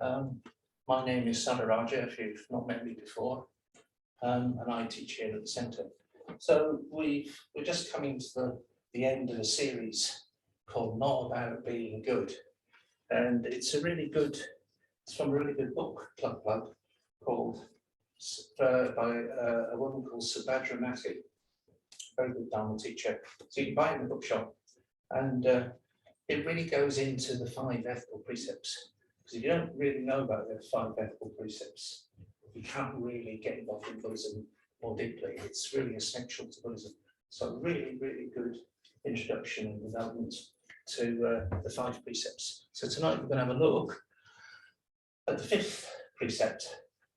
My name is Saddharaja, if you've not met me before, and I teach here at the centre. So we're just coming to the end of a series called Not About Being Good. And it's a really good, it's from a really good book, plug, called by a woman called Saddharaja, very good Dharma teacher. So you can buy it in the bookshop. And it really goes into the 5 ethical precepts. Because if you don't really know about the 5 ethical precepts, you can't really get involved in Buddhism more deeply. It's really essential to Buddhism. So really, really good introduction and development to the 5 precepts. So tonight we're going to have a look at the 5th precept,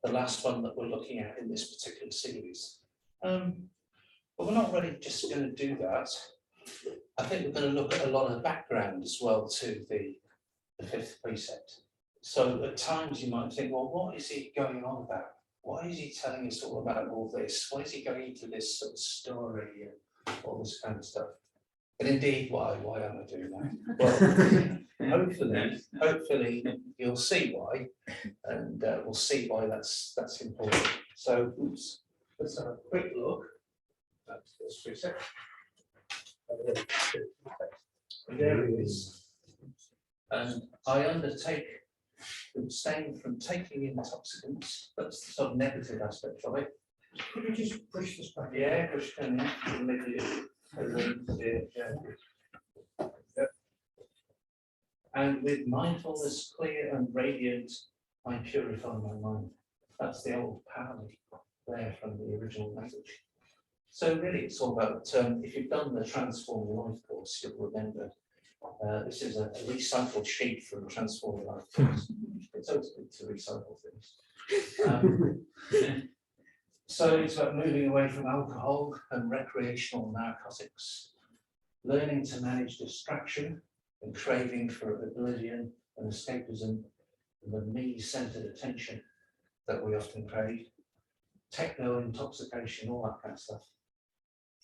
the last one that we're looking at in this particular series. But we're not really just going to do that. I think we're going to look at a lot of background as well to the 5th precept. So at times you might think, well, what is he going on about? Why is he telling us all about all this? Why is he going into this sort of story and all this kind of stuff? And indeed, why am I doing that? Well, hopefully you'll see why, and we'll see why that's important. So let's have a quick look at this precept. There it is. And I undertake to abstain from taking intoxicants. That's the sort of negative aspect of it. Could you just push this back? Yeah, push can And with mindfulness clear and radiant, I purify my mind. That's the old Pali there from the original language. So really, it's all about, if you've done the Transform Your Life course, you'll remember this is a recycled sheet from the Transform Your Life course. It's always good to recycle things. So it's about moving away from alcohol and recreational narcotics, learning to manage distraction and craving for oblivion and escapism, and the me-centered attention that we often crave, techno-intoxication, all that kind of stuff.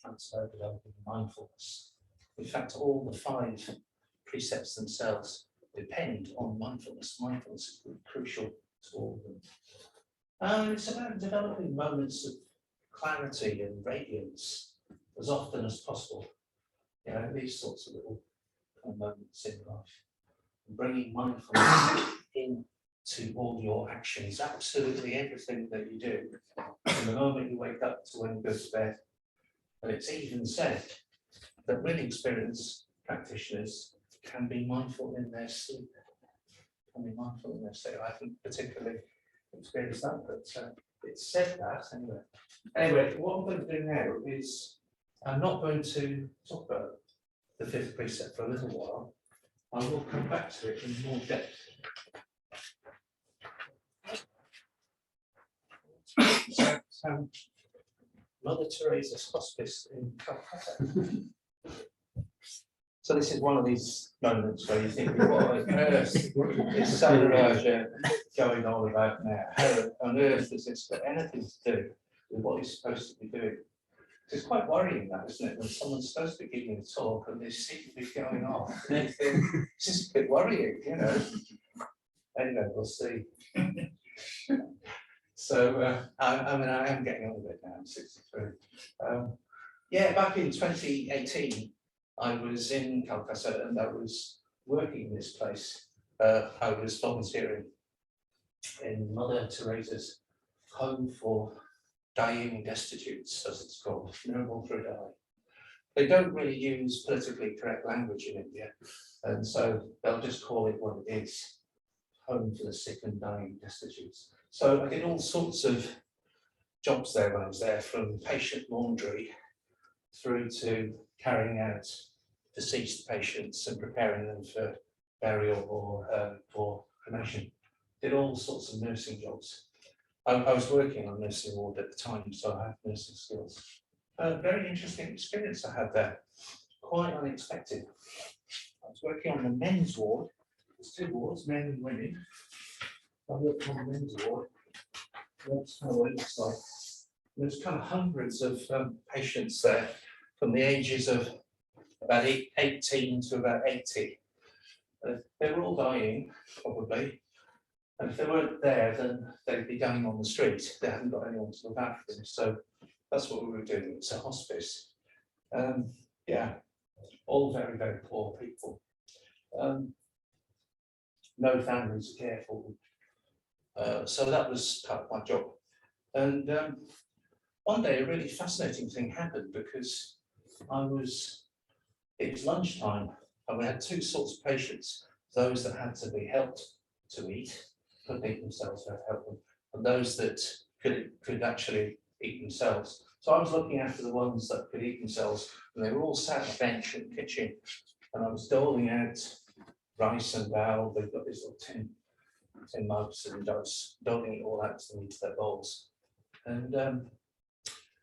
Transfer developing mindfulness. In fact, all the 5 precepts themselves depend on mindfulness. Mindfulness is crucial to all of them. It's about developing moments of clarity and radiance as often as possible. You know, these sorts of little moments in life. And bringing mindfulness into all your actions, absolutely everything that you do. From the moment you wake up to when you go to bed. And it's even said that really experienced practitioners can be mindful in their sleep. I haven't particularly experienced that, but it's said that anyway. Anyway, what I'm going to do now is I'm not going to talk about the 5th precept for a little while. I will come back to it in more depth. So Mother Teresa's hospice in Calcutta. So this is one of these moments where you think, what on earth is Saddharaja going on about now? How on earth does this got anything to do with what he's supposed to be doing? It's quite worrying, that, isn't it, when someone's supposed to be giving a talk and they seem to be going off. And you think, it's just a bit worrying, you know. Anyway, we'll see. So, I mean, I am getting on with it now, I'm 63. Yeah, back in 2018, I was in Calcutta and I was working in this place. I was volunteering in Mother Teresa's home for dying destitutes, as it's called, funeral for a die. They don't really use politically correct language in India, and so they'll just call it what it is, home for the sick and dying destitutes. So I did all sorts of jobs there when I was there, from patient laundry through to carrying out deceased patients and preparing them for burial or for cremation. Did all sorts of nursing jobs. I was working on nursing ward at the time, so I have nursing skills. Very interesting experience I had there, quite unexpected. I was working on the men's ward. There's 2 wards, men and women. I worked on the men's ward. That's how it looks like. There's kind of hundreds of patients there from the ages of about 18 to about 80. They were all dying, probably. And if they weren't there, then they'd be dying on the street. They hadn't got anyone to look after them. So that's what we were doing. It's a hospice. Yeah, all very, very poor people. No families to care for them. So that was part of my job. And one day a really fascinating thing happened because it was lunchtime and we had two sorts of patients, those that had to be helped to eat, couldn't eat themselves, so I had to help them, and those that could actually eat themselves. So I was looking after the ones that could eat themselves, and they were all sat on a bench in the kitchen, and I was doling out rice and dal. They've got these little tin mugs, and I was doling it all out to them into their bowls. And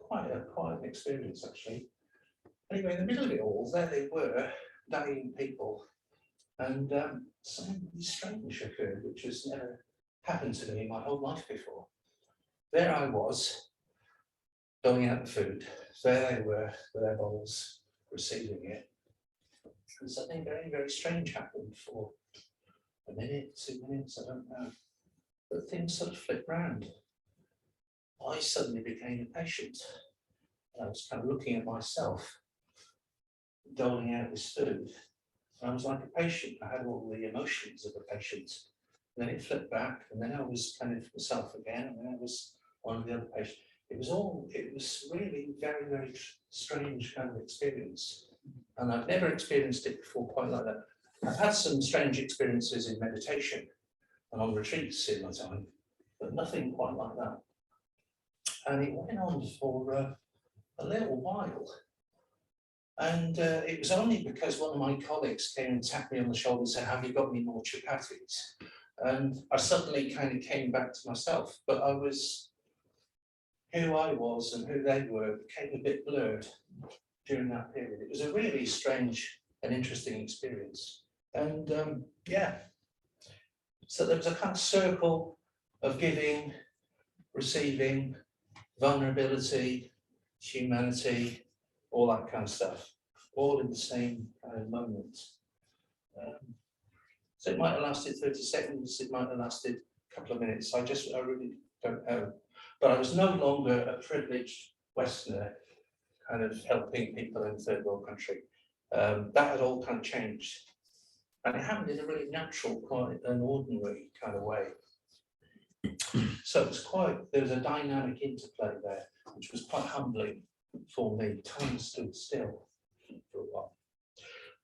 quite an experience, actually. Anyway, in the middle of it all, there they were, dying people, and something really strange occurred, which has never happened to me in my whole life before. There I was, doling out the food. There they were, with their bowls, receiving it. And something very, very strange happened for a minute, 2 minutes, I don't know. But things sort of flipped round. I suddenly became a patient. I was kind of looking at myself, doling out this food. And I was like a patient. I had all the emotions of a patient. And then it flipped back, and then I was kind of myself again, and then I was one of the other patients. It was really very, very strange kind of experience. And I've never experienced it before quite like that. I've had some strange experiences in meditation and on retreats in my time, but nothing quite like that. And it went on for a little while. And it was only because one of my colleagues came and tapped me on the shoulder and said, "Have you got any more chapatis?" And I suddenly kind of came back to myself, but who I was and who they were became a bit blurred during that period. It was a really strange and interesting experience. And yeah, so there was a kind of circle of giving, receiving, vulnerability, humanity, all that kind of stuff, all in the same kind of moment. So it might have lasted 30 seconds, it might have lasted a couple of minutes. I really don't know. But I was no longer a privileged Westerner kind of helping people in a third world country. That had all kind of changed. And it happened in a really natural, quite an ordinary kind of way. So it was there was a dynamic interplay there, which was quite humbling for me. Time stood still for a while.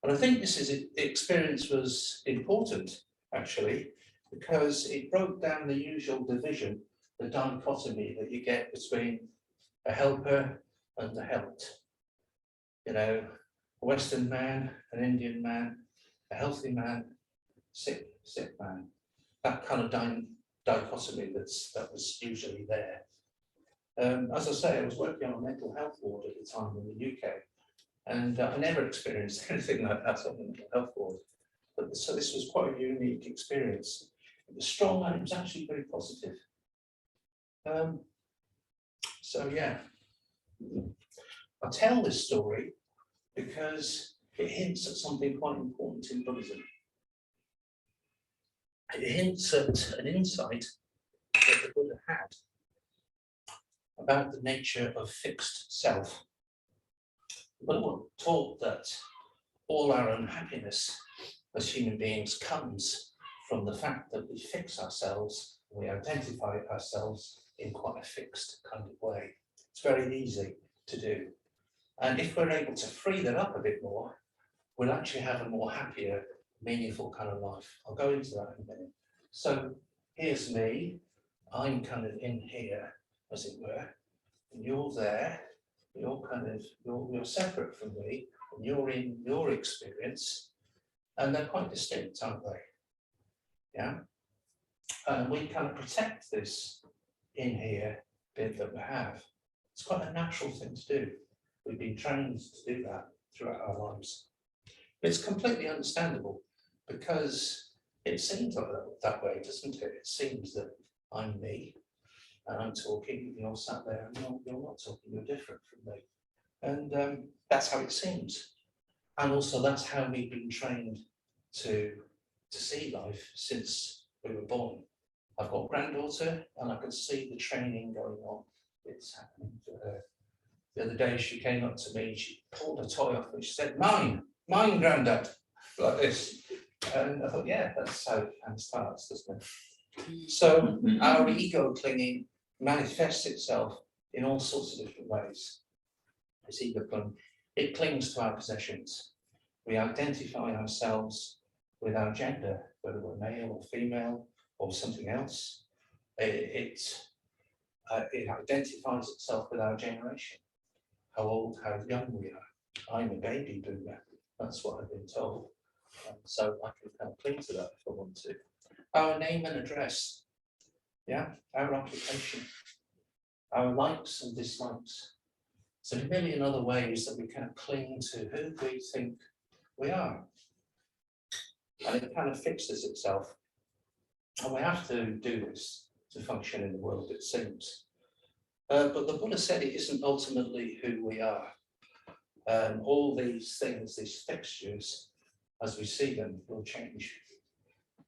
And I think the experience was important, actually, because it broke down the usual division, the dichotomy that you get between a helper and the helped. You know, a Western man, an Indian man, a healthy man, sick man. That kind of dichotomy that was usually there. As I say, I was working on a mental health ward at the time in the UK, and I never experienced anything like that on the mental health ward. But so this was quite a unique experience. It was strong and it was actually very positive. So yeah, I tell this story because it hints at something quite important in Buddhism. It hints at an insight that the Buddha had about the nature of fixed self. The Buddha taught that all our unhappiness as human beings comes from the fact that we fix ourselves, we identify ourselves in quite a fixed kind of way. It's very easy to do. And if we're able to free that up a bit more, we'll actually have a more happier, meaningful kind of life. I'll go into that in a minute. So here's me. I'm kind of in here, as it were, and you're there. You're separate from me, and you're in your experience, and they're quite distinct, aren't they? Yeah. And we kind of protect this in here bit that we have. It's quite a natural thing to do. We've been trained to do that throughout our lives. But it's completely understandable because it seems like that way, doesn't it? It seems that I'm me and I'm talking, you're sat there and you're not talking, you're different from me. And that's how it seems. And also that's how we've been trained to see life since we were born. granddaughter, and I can see the training going on. It's happening to her. The other day she came up to me, she pulled a toy off and she said, mine, granddad, like this. And I thought, yeah, that's how it starts, doesn't it? So our ego clinging manifests itself in all sorts of different ways. This ego clinging, it clings to our possessions. We identify ourselves with our gender, whether we're male or female or something else. It identifies itself with our generation, how old, how young we are. I'm a baby boomer, that's what I've been told. So I can kind of cling to that if I want to. Our name and address, yeah, our occupation, our likes and dislikes. So a million other ways that we kind of cling to who we think we are. And it kind of fixes itself. And we have to do this to function in the world, it seems. But the Buddha said it isn't ultimately who we are. All these things, these fixtures, as we see them, will change.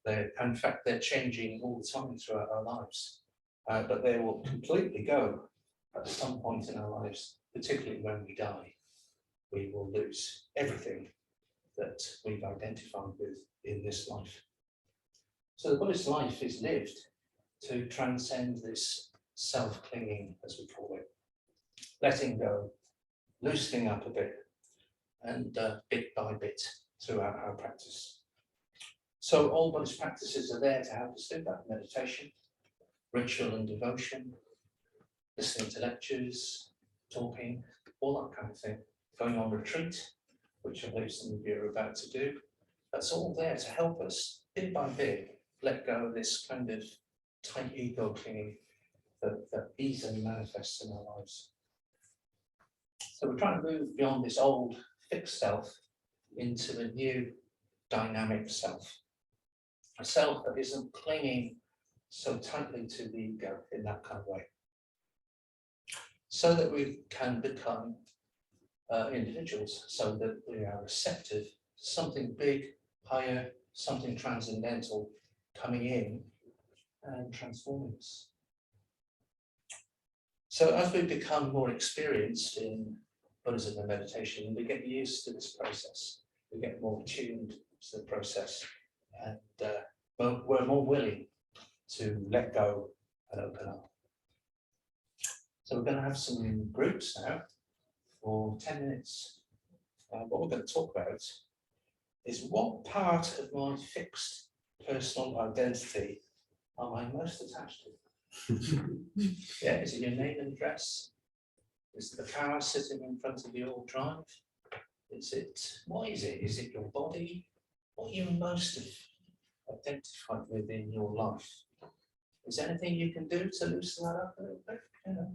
In fact, they're changing all the time throughout our lives. But they will completely go at some point in our lives, particularly when we die. We will lose everything that we've identified with in this life. So the Buddhist life is lived to transcend this self-clinging, as we call it, letting go, loosening up a bit, and bit by bit throughout our practice. So all Buddhist practices are there to help us do that: meditation, ritual and devotion, listening to lectures, talking, all that kind of thing, going on retreat, which I believe some of you are about to do. That's all there to help us, bit by bit, let go of this kind of tight ego clinging that easily manifests in our lives. So we're trying to move beyond this old fixed self into a new dynamic self. A self that isn't clinging so tightly to the ego in that kind of way. So that we can become individuals, so that we are receptive to something big, higher, something transcendental coming in and transforming us. So as we become more experienced in Buddhism and meditation, we get used to this process. We get more tuned to the process, and we're more willing to let go and open up. So we're going to have some groups now for 10 minutes. What we're going to talk about is what part of my fixed personal identity am I most attached to? Yeah, is it your name and address? Is it the car sitting in front of your drive? What is it? Is it your body? What are you most identified with in your life? Is there anything you can do to loosen that up a little bit? You know?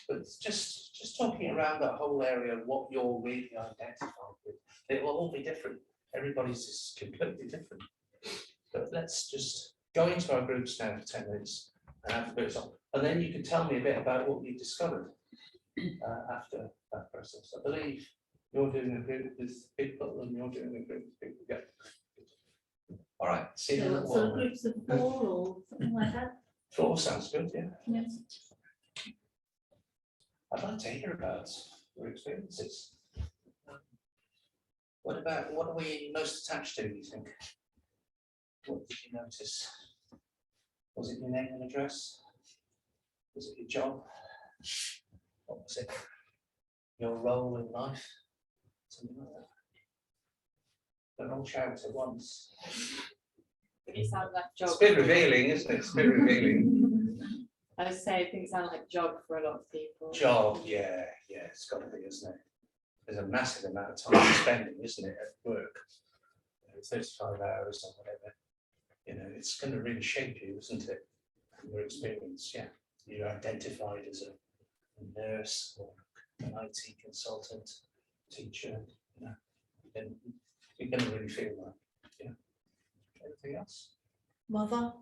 But it's just talking around that whole area of what you're really identified with. It will all be different. Everybody's is completely different. But let's just go into our groups now for 10 minutes and have a bit of fun. And then you can tell me a bit about what you discovered after that process. I believe you're doing a group with people and you're doing a group with people. Yeah. All right. See you in a little So while. groups of 4 or something like that? 4 sounds good, yeah. Yes. I'd like to hear about your experiences. What are we most attached to, do you think? What did you notice? Was it your name and address? Was it your job? What was it? Your role in life? Something like that. Don't all shout at once. It sounds like job. It's a bit revealing, isn't it? It's a bit revealing. I was saying, I think it sounds like job for a lot of people. Job, yeah, it's got to be, isn't it? There's a massive amount of time spending, isn't it, at work? 35 hours or whatever. You know, it's going to really shape you, isn't it? Your experience, yeah. You're identified as a nurse or an IT consultant, teacher, you know, and you're going to really feel that. Yeah. Anything else? Mother.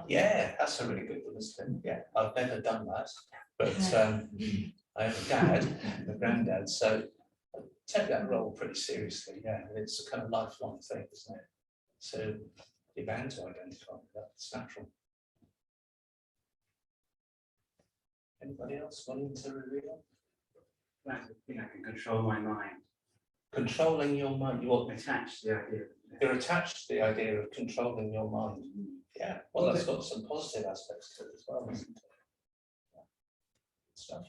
Yeah, that's a really good one, isn't it? Yeah, I've never done that, but I have a dad, a granddad, so I take that role pretty seriously. Yeah, and it's a kind of lifelong thing, isn't it? So you're bound to identify with that. It's natural. Anybody else wanting to reveal? I think I can control my mind. Controlling your mind. Attached to the idea. You're attached to the idea of controlling your mind. Yeah, well, that's got some positive aspects to it as well, isn't it? Yeah. Stuff.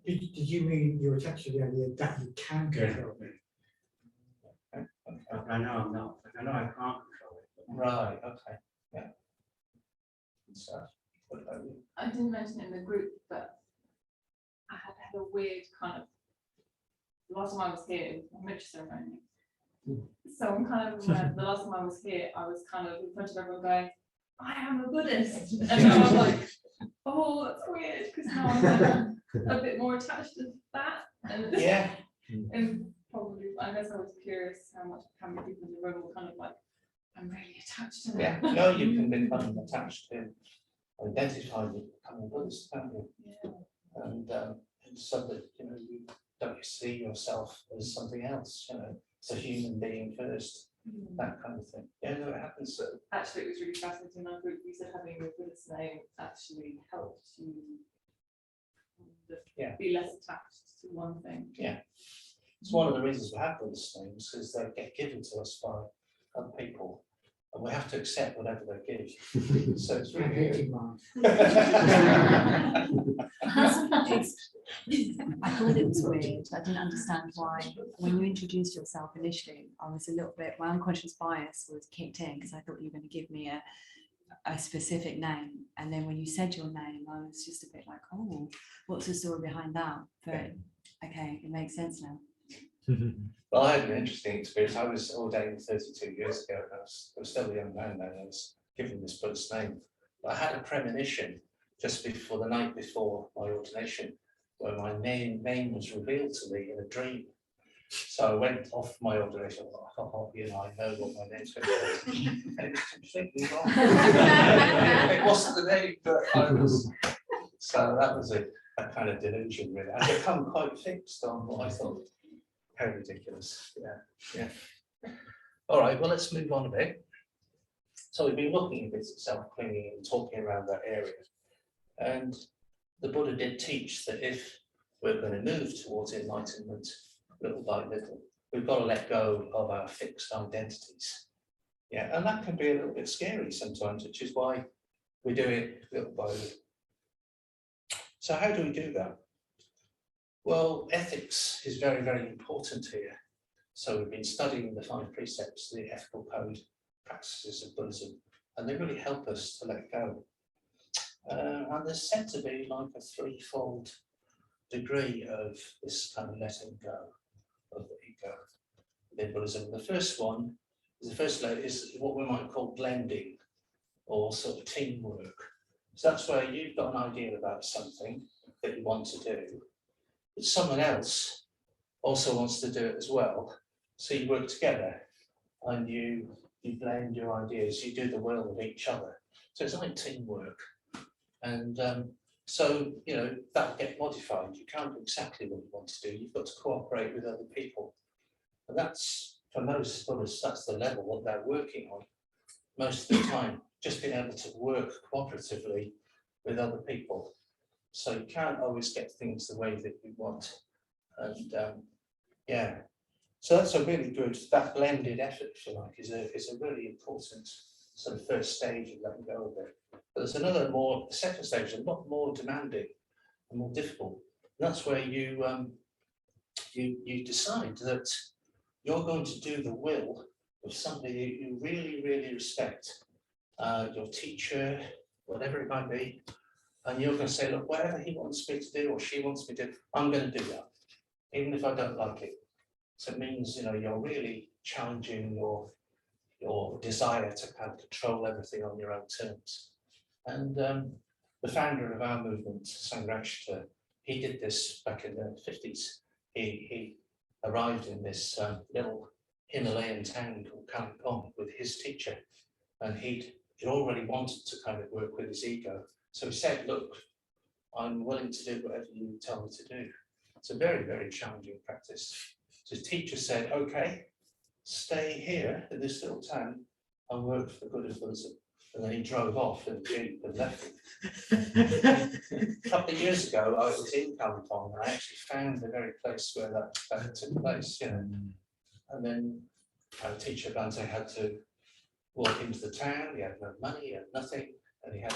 Did you mean you're attached to the idea that you can control it? Okay. But I know I'm not. I know I can't control it. Right, okay, yeah. Good stuff. What about you? I didn't mention it in the group, but I had a weird kind of, last time I was here, it was a marriage ceremony. So I'm kind of, the last time I was here, I was kind of in front of everyone going, I am a Buddhist. And now I'm like, oh, that's weird, because now I'm like, a bit more attached to that. And, Yeah. and probably, I guess I was curious how many people in the room were kind of like, I'm really attached to Yeah, that. no, you can become attached to, identify with becoming Buddhist, can't you? Yeah. And so that, you don't see yourself as something else, as a human being first, that kind of thing. Yeah, no, it happens. So. Actually, it was really fascinating. In our group, you said having a Buddhist name actually helps you be less attached to one thing. Yeah. It's one of the reasons we have Buddhist names, is they get given to us by other people, and we have to accept whatever they give. So it's really good. I thought it was weird. I didn't understand why. When you introduced yourself initially, I was a little bit, my unconscious bias was kicked in because I thought you were going to give me a specific name. And then when you said your name, I was just a bit like, oh, what's the story behind that? But okay, it makes sense now. Well, I had an interesting experience. I was ordained 32 years ago. I was still a young man then. I was given this Buddhist name. But I had a premonition just before the night before my ordination, where my name was revealed to me in a dream. So I went off my ordination. I thought, oh, I know what my name's going to be. And it was completely wrong. It wasn't the name that I was. So that was a kind of delusion, really. I'd become quite fixed on what I thought. How ridiculous. Yeah. All right, well, let's move on a bit. So we've been looking at this self-clinging and talking around that area. And the Buddha did teach that if we're going to move towards enlightenment little by little, we've got to let go of our fixed identities. Yeah, and that can be a little bit scary sometimes, which is why we do it little by little. So how do we do that? Well, ethics is very, very important here. So we've been studying the 5 precepts, the ethical code practices of Buddhism, and they really help us to let go. And there's said to be like a 3-fold degree of this kind of letting go of the ego in Buddhism. The first one, the first layer is what we might call blending, or sort of teamwork. So that's where you've got an idea about something that you want to do, but someone else also wants to do it as well. So you work together and you blend your ideas, you do the will of each other. So it's like teamwork. And so, that'll get modified. You can't do exactly what you want to do. You've got to cooperate with other people. And that's, for most Buddhists, that's the level what they're working on most of the time, just being able to work cooperatively with other people. So you can't always get things the way that you want. And so that's a really good, that blended effort, if you like, is a really important sort of first stage of letting go of it. But there's another the second stage, a lot more demanding and more difficult. And that's where you decide that you're going to do the will of somebody you really, really respect, your teacher, whatever it might be, and you're going to say, look, whatever he wants me to do or she wants me to do, I'm going to do that, even if I don't like it. So it means, you're really challenging your desire to kind of control everything on your own terms. And the founder of our movement, Saddharaja, he did this back in the 50s. He arrived in this little Himalayan town called Kalimpong with his teacher, and he'd already wanted to kind of work with his ego. So he said, look, I'm willing to do whatever you tell me to do. It's a very, very challenging practice. So his teacher said, okay, stay here in this little town I worked for the good of Buddhism. And then he drove off in a jeep and left me. A couple of years ago, I was in Kalimpong and I actually found the very place where that took place, you know. And then our teacher Bante had to walk into the town. He had no money, he had nothing, and he had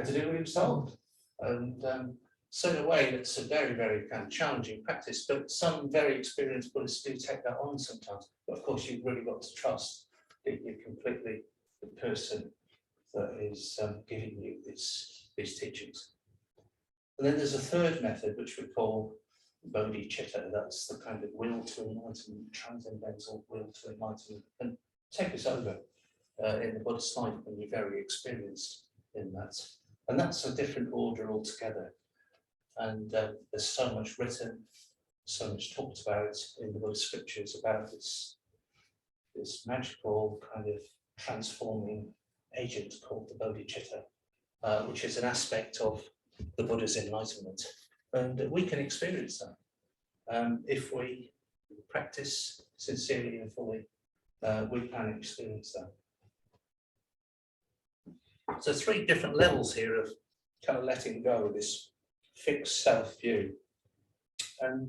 to do what he was told. And so in a way, that's a very, very kind of challenging practice. But some very experienced Buddhists do take that on sometimes. But of course, you've really got to trust that you're completely the person that is giving you these teachings. And then there's a third method, which we call bodhicitta. That's the kind of will to enlightenment, transcendental will to enlightenment, and take us over in the Buddhist life when you're very experienced in that. And that's a different order altogether. And there's so much written, so much talked about in the Buddhist scriptures about this magical kind of transforming agent called the bodhicitta, which is an aspect of the Buddha's enlightenment. And we can experience that. If we practice sincerely and fully, we can experience that. So 3 different levels here of kind of letting go of this fixed self-view. And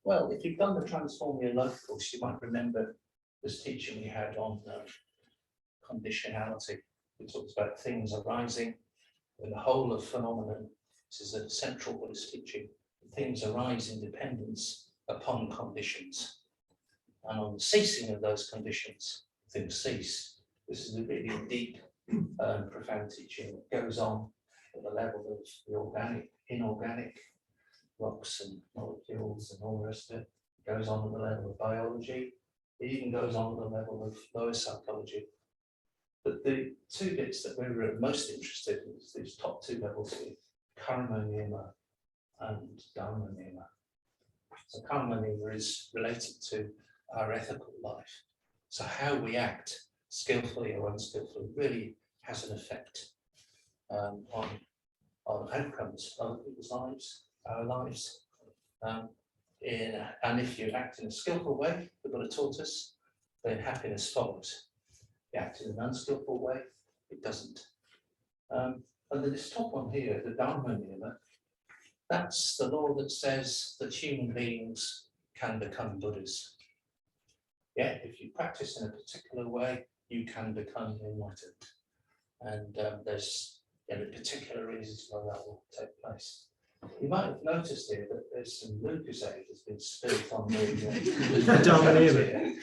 well, if you've done the Transform Your Life course, you might remember this teaching we had on conditionality. We talked about things arising in the whole of phenomenon. This is a central Buddhist teaching. Things arise in dependence upon conditions. And on the ceasing of those conditions, things cease. This is a really deep, profound teaching that goes on at the level of the organic, inorganic rocks and molecules and all the rest of it. It goes on at the level of biology. It even goes on at the level of lower psychology. But the 2 bits that we were most interested in is these top 2 levels here, karma niyama and dharma niyama. So karma niyama is related to our ethical life. So how we act, skillfully or unskillfully, really has an effect on outcomes, other people's lives, our lives. And if you act in a skillful way, the Buddha taught us, then happiness follows. If you act in an unskillful way, it doesn't. And then this top one here, the Dharma niyama, that's the law that says that human beings can become Buddhas. Yeah, if you practice in a particular way, you can become enlightened. And there's particular reasons why that will take place. You might have noticed here that there's some lucozade that's been spilt on the Dharma niyama.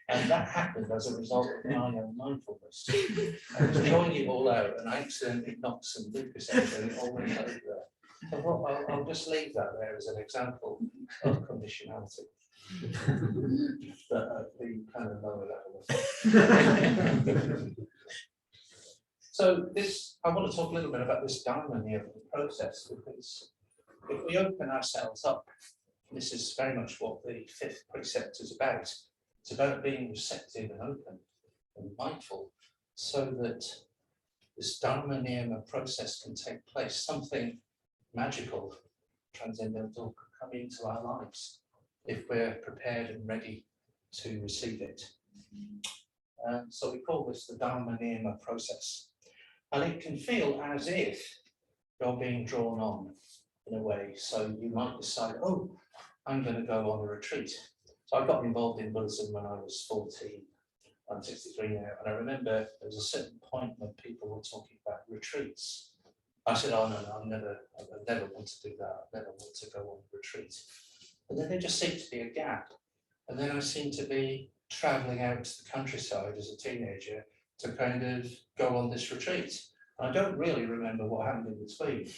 and that happened as a result of my own mindfulness. I was drawing you all out and I accidentally knocked some lucozade and it all went over there. So I'll just leave that there as an example of conditionality. But at the kind of lower level. So this, I want to talk a little bit about this Dharma niyama process, because if we open ourselves up, this is very much what the 5th precept is about. It's about being receptive and open and mindful, so that this Dharma niyama process can take place. Something magical, transcendental can come into our lives if we're prepared and ready to receive it. So we call this the Dharma niyama process. And it can feel as if you're being drawn on in a way. So you might decide, oh, I'm going to go on a retreat. So I got involved in Buddhism when I was 14. I'm 63 now. And I remember there was a certain point when people were talking about retreats. I said, oh, no, I never want to do that. I never want to go on a retreat. And then there just seemed to be a gap. And then I seemed to be traveling out to the countryside as a teenager to kind of go on this retreat. I don't really remember what happened in between,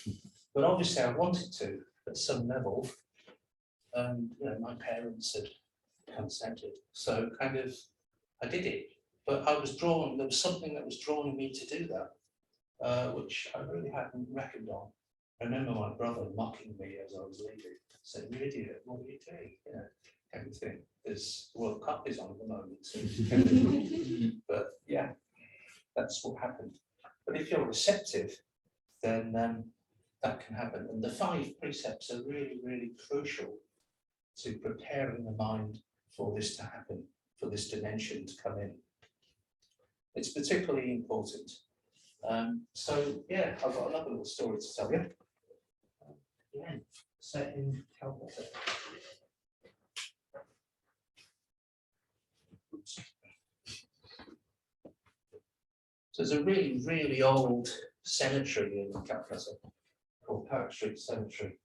but obviously I wanted to at some level. My parents had consented, so kind of I did it. But I was drawn. There was something that was drawing me to do that, which I really hadn't reckoned on. I remember my brother mocking me as I was leaving, saying, "You idiot! What are you doing?" Kind of thing. There's the World Cup is on at the moment, so but yeah, that's what happened. But if you're receptive, then that can happen. And the 5 precepts are really, really crucial to preparing the mind for this to happen. for this dimension to come in. It's particularly important. So yeah, I've got another little story to tell you. Again, set in Calcutta. So there's a really, really old cemetery in Calcutta called Park Street Cemetery.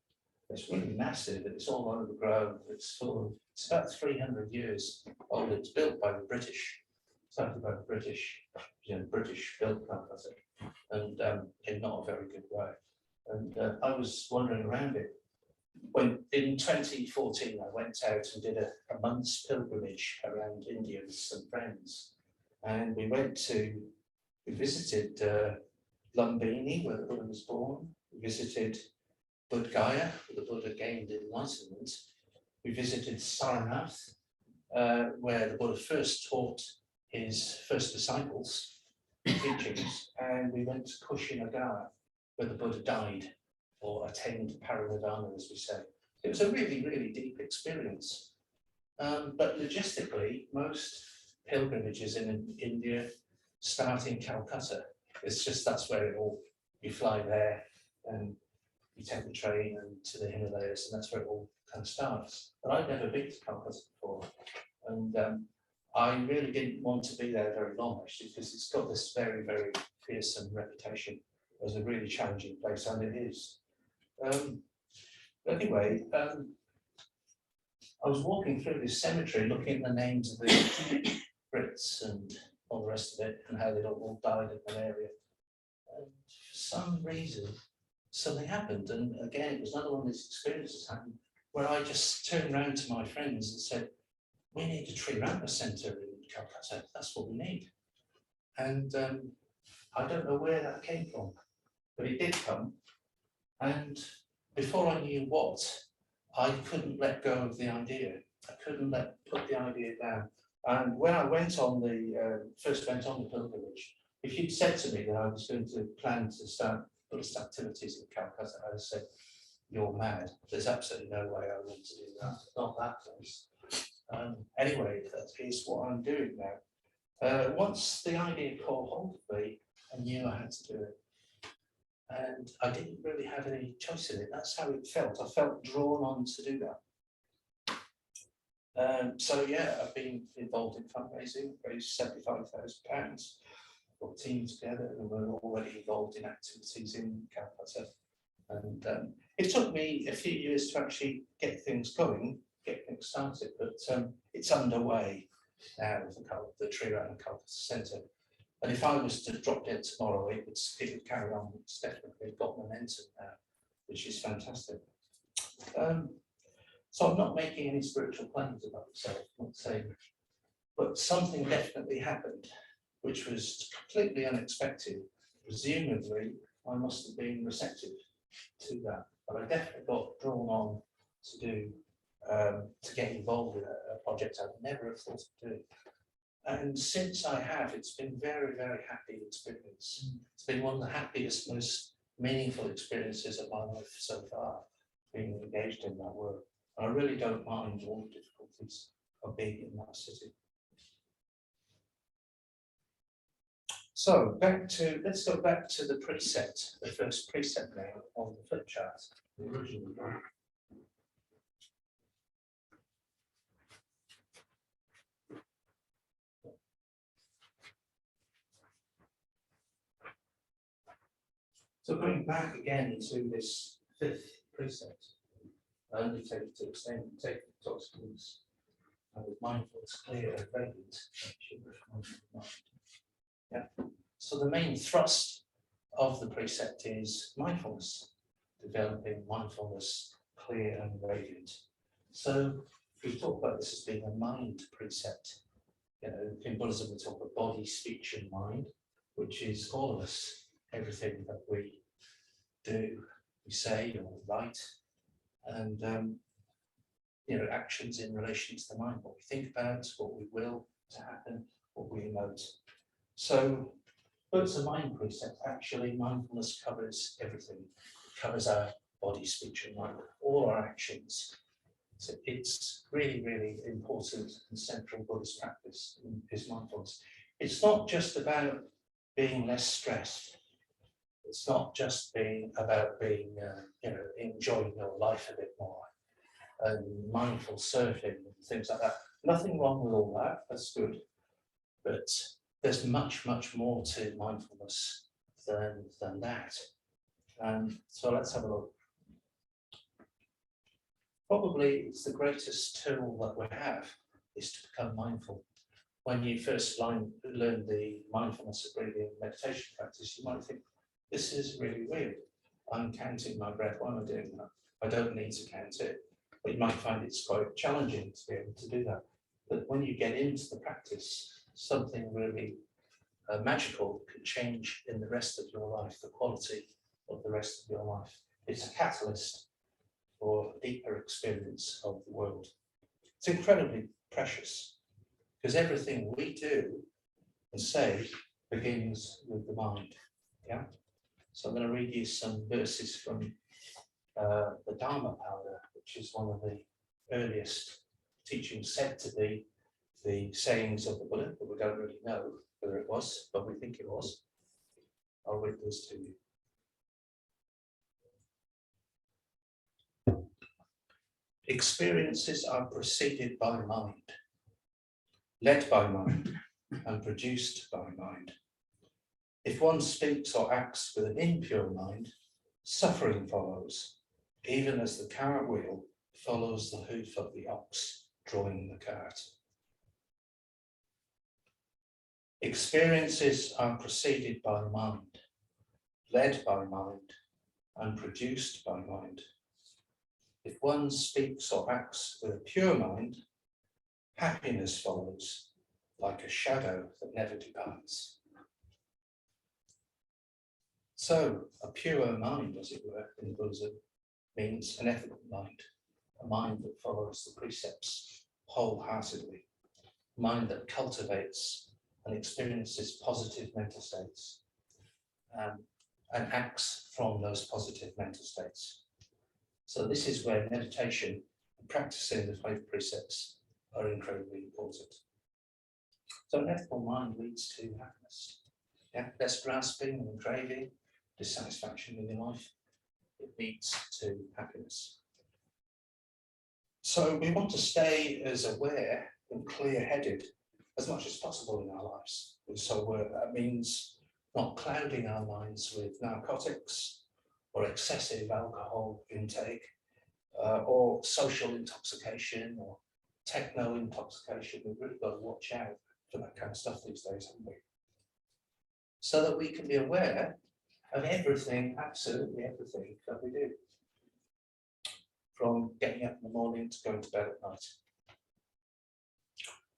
It's really massive. It's all overgrown. It's about 300 years old. It's built by the British. Started by the British. British built Calcutta, and in not a very good way. And I was wandering around it when in 2014 I went out and did a month's pilgrimage around India with some friends, and we visited Lumbini, where the Buddha was born. We visited Bodh Gaya, where the Buddha gained enlightenment. We visited Sarnath, where the Buddha first taught his first disciples teachings, and we went to Kushinagara, where the Buddha died, or attained paranirvana, as we say. It was a really, really deep experience. But logistically, most pilgrimages in India start in Calcutta. It's just that's where it all, you fly there and you take the train and to the Himalayas, and that's where it all kind of starts. But I'd never been to Calcutta before, and I really didn't want to be there very long, actually, because it's got this very, very fearsome reputation as a really challenging place, and it is. Anyway, I was walking through this cemetery looking at the names of the Brits and all the rest of it, and how they'd all died in an area. And for some reason, something happened, and again, it was another one of these experiences happened, where I just turned around to my friends and said, we need a Tree Rampa Centre in Calcutta, that's what we need. And I don't know where that came from, but it did come. And before I knew what, I couldn't let go of the idea. I couldn't put the idea down. And when I went on first went on the pilgrimage, if you'd said to me that I was going to plan to start Buddhist activities in Calcutta, I would have said, you're mad. There's absolutely no way I want to do that. Not that place. Anyway, that is what I'm doing now. Once the idea caught hold of me, I knew I had to do it. And I didn't really have any choice in it. That's how it felt. I felt drawn on to do that. So yeah, I've been involved in fundraising, raised £75,000, got a team together, and we're already involved in activities in Calcutta. And it took me a few years to actually get things going, get things started, but it's underway now with the Tree Rampa Calcutta Centre. And if I was to drop dead tomorrow, it would carry on. It's definitely got momentum now, which is fantastic. So I'm not making any spiritual claims about myself, I'm not saying, but something definitely happened, which was completely unexpected. Presumably, I must have been receptive to that, but I definitely got drawn on to do, to get involved in a project I would never have thought of doing. And since I have, it's been very, very happy experience. It's been one of the happiest, most meaningful experiences of my life so far, being engaged in that work. And I really don't mind all the difficulties of being in that city. So let's go back to the precept, the first precept now on the flip chart, the original one. So going back again to this fifth precept, only take it to extent, take intoxicants, and with mindfulness clear and radiant, yeah. So the main thrust of the precept is mindfulness, developing mindfulness clear and radiant. So we talk about this as being a mind precept. You know, in Buddhism we talk about body, speech, and mind, which is all of us. Everything that we do, we say or write, and you know, actions in relation to the mind, what we think about, what we will to happen, what we emote. So, but it's a mind precept. Actually, mindfulness covers everything. It covers our body, speech, and mind, all our actions. So it's really, really important and central Buddhist practice is mindfulness. It's not just about being less stressed. It's not just about being, enjoying your life a bit more and mindful surfing and things like that. Nothing wrong with all that. That's good. But there's much, much more to mindfulness than that. So let's have a look. Probably it's the greatest tool that we have is to become mindful. When you first learn the mindfulness of breathing meditation practice, you might think, this is really weird. I'm counting my breath. Why am I doing that? I don't need to count it. But you might find it's quite challenging to be able to do that. But when you get into the practice, something really magical can change in the rest of your life, the quality of the rest of your life. It's a catalyst for a deeper experience of the world. It's incredibly precious because everything we do and say begins with the mind. Yeah. So I'm going to read you some verses from the Dharma powder, which is one of the earliest teachings said to be the sayings of the Buddha, but we don't really know whether it was, but we think it was. I'll read those to you. Experiences are preceded by mind, led by mind, and produced by mind. If one speaks or acts with an impure mind, suffering follows, even as the cart wheel follows the hoof of the ox drawing the cart. Experiences are preceded by mind, led by mind, and produced by mind. If one speaks or acts with a pure mind, happiness follows, like a shadow that never departs. So, a pure mind, as it were, in Buddhism, means an ethical mind, a mind that follows the precepts wholeheartedly, a mind that cultivates and experiences positive mental states, and acts from those positive mental states. So this is where meditation and practicing the 5 precepts are incredibly important. So an ethical mind leads to happiness. Yeah, less grasping and craving, dissatisfaction in your life. It leads to happiness. So we want to stay as aware and clear-headed as much as possible in our lives. So that means not clouding our minds with narcotics or excessive alcohol intake, or social intoxication or techno intoxication. We've really got to watch out for that kind of stuff these days, haven't we? So that we can be aware of everything, absolutely everything that we do. From getting up in the morning to going to bed at night.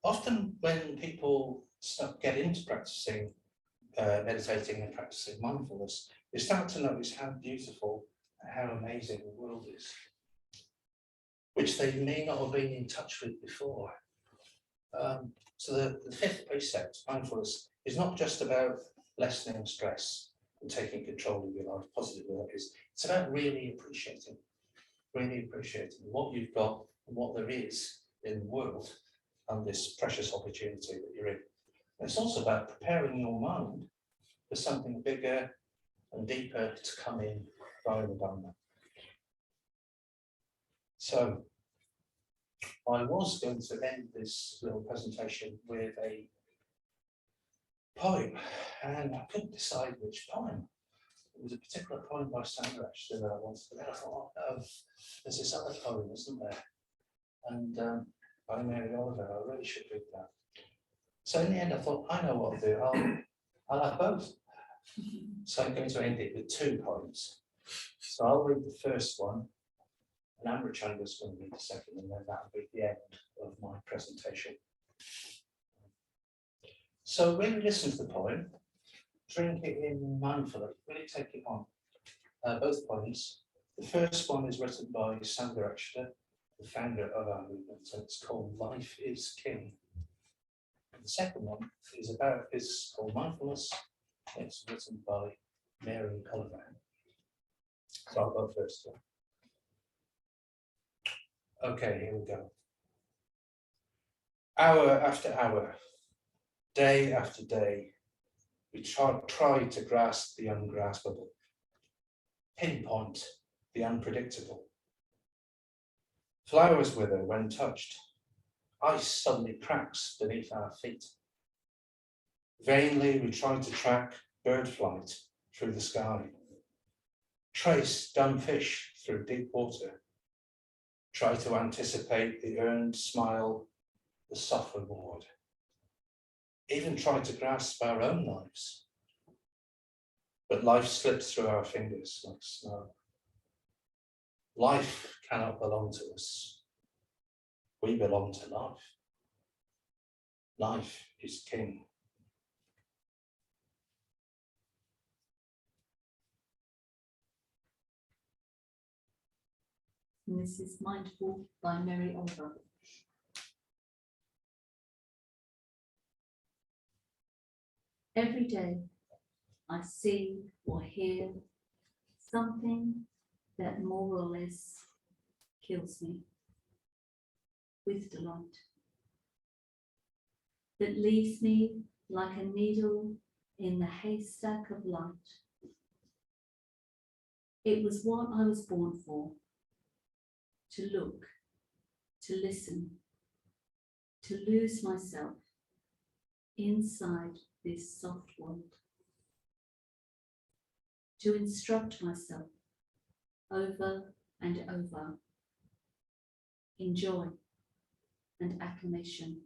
Often when people get into practicing meditating and practicing mindfulness, they start to notice how beautiful and how amazing the world is, which they may not have been in touch with before. So the 5th precept, mindfulness, is not just about lessening stress and taking control of your life positively. That is, it's about really appreciating what you've got and what there is in the world and this precious opportunity that you're in. And it's also about preparing your mind for something bigger and deeper to come in via the Dharma. So I was going to end this little presentation with a poem, and I couldn't decide which poem. It was a particular poem by Saddharaja that I wanted to. Then I thought, oh, no, there's this other poem, isn't there? And by Mary Oliver, I really should read that. So in the end, I thought, I know what I'll do. I'll have both. So I'm going to end it with 2 poems. So I'll read the first one, and Amrachandra's going to read the second, and then that'll be the end of my presentation. So when you listen to the poem, drink it in mindfully, really take it on. Both poems. The first one is written by Saddharaja, the founder of our movement, and it's called Life is King. And the second one is called Mindfulness. It's written by Mary Oliver. So I'll go first. Okay, here we go. Hour after hour, day after day, we try to grasp the ungraspable, pinpoint the unpredictable. Flowers wither when touched. Ice suddenly cracks beneath our feet. Vainly we try to track bird flight through the sky, trace dumb fish through deep water, try to anticipate the earned smile, the soft reward, even try to grasp our own lives. But life slips through our fingers like snow. Life cannot belong to us. We belong to life. Life is king. And this is Mindful by Mary Oliver. Every day I see or hear something that more or less kills me with delight, that leaves me like a needle in the haystack of light. It was what I was born for, to look, to listen, to lose myself inside this soft world, to instruct myself over and over in joy and acclamation.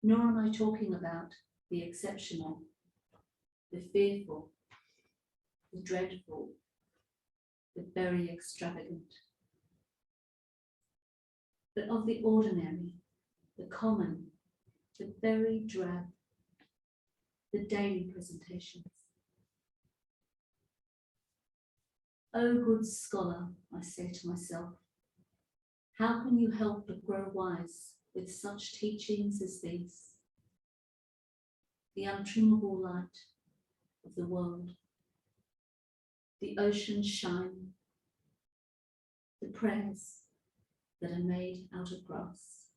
Nor am I talking about the exceptional, the fearful, the dreadful, the very extravagant, but of the ordinary, the common, the very drab, the daily presentations. O good scholar, I say to myself, how can you help but grow wise with such teachings as these? The untrimmable light of the world, the ocean's shine, the prayers that are made out of grass.